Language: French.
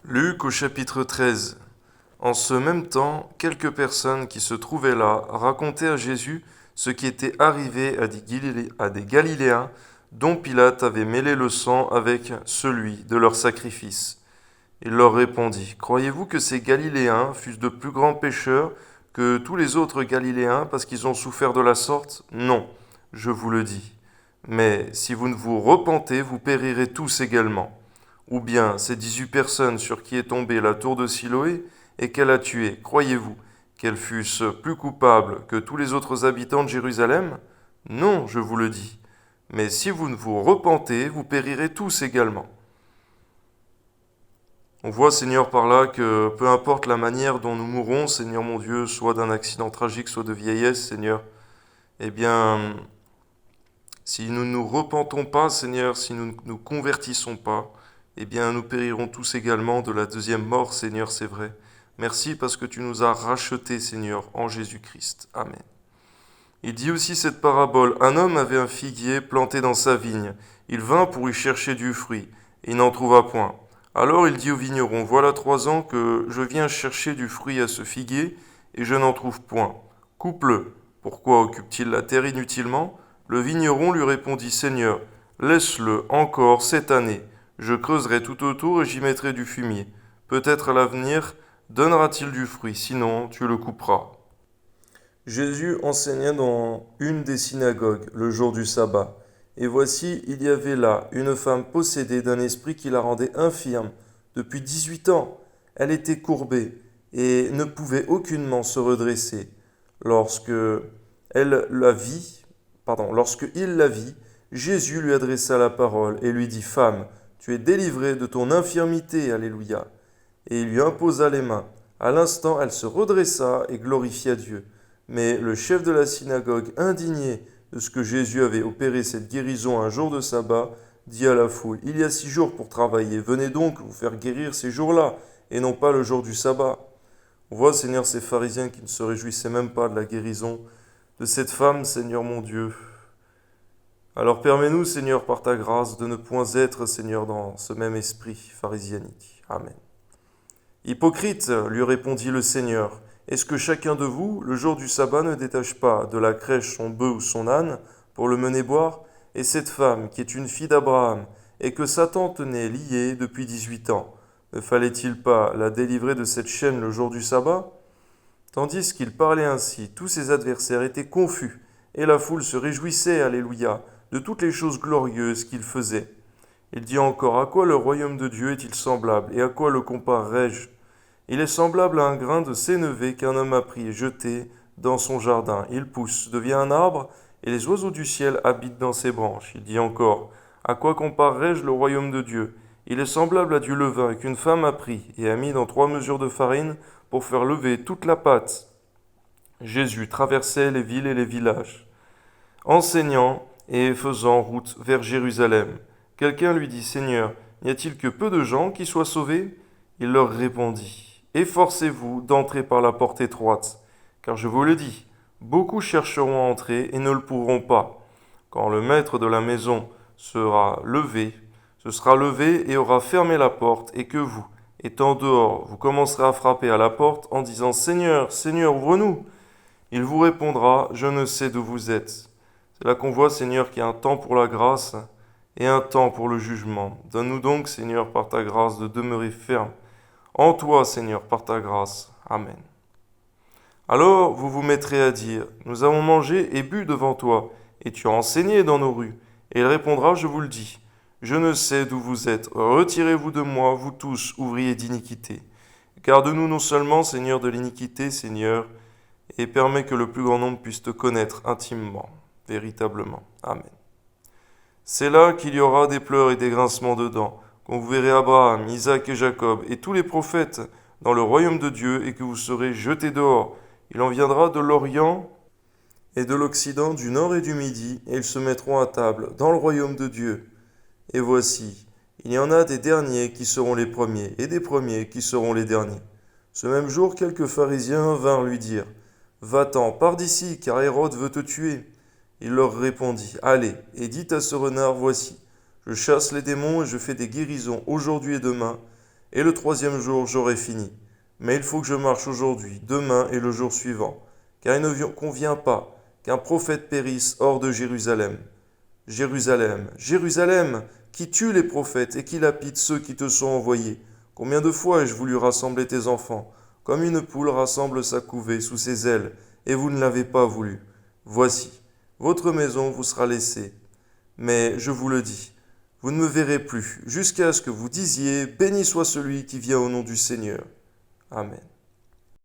Luc au chapitre 13. En ce même temps, quelques personnes qui se trouvaient là racontaient à Jésus ce qui était arrivé à des Galiléens dont Pilate avait mêlé le sang avec celui de leur sacrifice. Il leur répondit, croyez-vous que ces Galiléens fussent de plus grands pécheurs que tous les autres Galiléens parce qu'ils ont souffert de la sorte? Non, je vous le dis. Mais si vous ne vous repentez, vous périrez tous également. Ou bien ces 18 personnes sur qui est tombée la tour de Siloé et qu'elle a tuées, croyez-vous qu'elles fussent plus coupables que tous les autres habitants de Jérusalem? Non, je vous le dis. Mais si vous ne vous repentez, vous périrez tous également. On voit, Seigneur, par là que peu importe la manière dont nous mourrons, Seigneur mon Dieu, soit d'un accident tragique, soit de vieillesse, Seigneur, eh bien, si nous ne nous repentons pas, Seigneur, si nous ne nous convertissons pas, eh bien, nous périrons tous également de la deuxième mort, Seigneur, c'est vrai. Merci parce que tu nous as rachetés, Seigneur, en Jésus-Christ. Amen. Il dit aussi cette parabole. Un homme avait un figuier planté dans sa vigne. Il vint pour y chercher du fruit, et il n'en trouva point. Alors il dit au vigneron, voilà 3 ans que je viens chercher du fruit à ce figuier, et je n'en trouve point. Coupe-le. Pourquoi occupe-t-il la terre inutilement? Le vigneron lui répondit, Seigneur, laisse-le encore cette année. Je creuserai tout autour et j'y mettrai du fumier. Peut-être à l'avenir donnera-t-il du fruit, sinon tu le couperas. Jésus enseignait dans une des synagogues le jour du sabbat. Et voici, il y avait là une femme possédée d'un esprit qui la rendait infirme depuis 18 ans. Elle était courbée et ne pouvait aucunement se redresser. Lorsque lorsque il la vit, Jésus lui adressa la parole et lui dit, Femme, tu es délivrée de ton infirmité, alléluia. Et il lui imposa les mains. À l'instant, elle se redressa et glorifia Dieu. Mais le chef de la synagogue, indigné de ce que Jésus avait opéré cette guérison un jour de sabbat, dit à la foule, Il y a 6 jours pour travailler, venez donc vous faire guérir ces jours-là, et non pas le jour du sabbat. On voit, Seigneur, ces pharisiens qui ne se réjouissaient même pas de la guérison de cette femme, Seigneur mon Dieu. Alors permets-nous, Seigneur, par ta grâce, de ne point être, Seigneur, dans ce même esprit pharisianique. Amen. Hypocrite, lui répondit le Seigneur, est-ce que chacun de vous, le jour du sabbat, ne détache pas de la crèche son bœuf ou son âne pour le mener boire? Et cette femme, qui est une fille d'Abraham, et que Satan tenait liée depuis 18 ans, ne fallait-il pas la délivrer de cette chaîne le jour du sabbat? Tandis qu'il parlait ainsi, tous ses adversaires étaient confus, et la foule se réjouissait, alléluia, de toutes les choses glorieuses qu'il faisait. Il dit encore, à quoi le royaume de Dieu est-il semblable, et à quoi le comparerai-je? Il est semblable à un grain de sénévé qu'un homme a pris et jeté dans son jardin. Il pousse, devient un arbre, et les oiseaux du ciel habitent dans ses branches. Il dit encore, à quoi comparerai-je le royaume de Dieu? Il est semblable à du levain qu'une femme a pris et a mis dans 3 mesures de farine pour faire lever toute la pâte. Jésus traversait les villes et les villages, enseignant et faisant route vers Jérusalem. Quelqu'un lui dit, Seigneur, n'y a-t-il que peu de gens qui soient sauvés? Il leur répondit, Efforcez-vous d'entrer par la porte étroite, car je vous le dis, beaucoup chercheront à entrer et ne le pourront pas. Quand le maître de la maison sera levé et aura fermé la porte, et que vous, étant dehors, vous commencerez à frapper à la porte en disant, Seigneur, Seigneur, ouvre-nous. Il vous répondra, je ne sais d'où vous êtes. C'est là qu'on voit, Seigneur, qu'il y a un temps pour la grâce et un temps pour le jugement. Donne-nous donc, Seigneur, par ta grâce, de demeurer ferme en toi, Seigneur, par ta grâce. Amen. Alors vous vous mettrez à dire, nous avons mangé et bu devant toi, et tu as enseigné dans nos rues. Et il répondra, je vous le dis, je ne sais d'où vous êtes, retirez-vous de moi, vous tous, ouvriers d'iniquité. Garde-nous non seulement, Seigneur, de l'iniquité, Seigneur, et permets que le plus grand nombre puisse te connaître intimement, véritablement. Amen. C'est là qu'il y aura des pleurs et des grincements de dents, quand vous verrez Abraham, Isaac et Jacob, et tous les prophètes dans le royaume de Dieu, et que vous serez jetés dehors. Il en viendra de l'Orient et de l'Occident, du Nord et du Midi, et ils se mettront à table dans le royaume de Dieu. Et voici, il y en a des derniers qui seront les premiers, et des premiers qui seront les derniers. Ce même jour, quelques pharisiens vinrent lui dire, Va-t'en, pars d'ici, car Hérode veut te tuer. Il leur répondit, Allez, et dites à ce renard, Voici, je chasse les démons et je fais des guérisons aujourd'hui et demain, et le troisième jour j'aurai fini. Mais il faut que je marche aujourd'hui, demain et le jour suivant, car il ne convient pas qu'un prophète périsse hors de Jérusalem. Jérusalem, Jérusalem, qui tue les prophètes et qui lapide ceux qui te sont envoyés. Combien de fois ai-je voulu rassembler tes enfants, comme une poule rassemble sa couvée sous ses ailes, et vous ne l'avez pas voulu. Voici, votre maison vous sera laissée. Mais je vous le dis, vous ne me verrez plus, jusqu'à ce que vous disiez, béni soit celui qui vient au nom du Seigneur. Amen.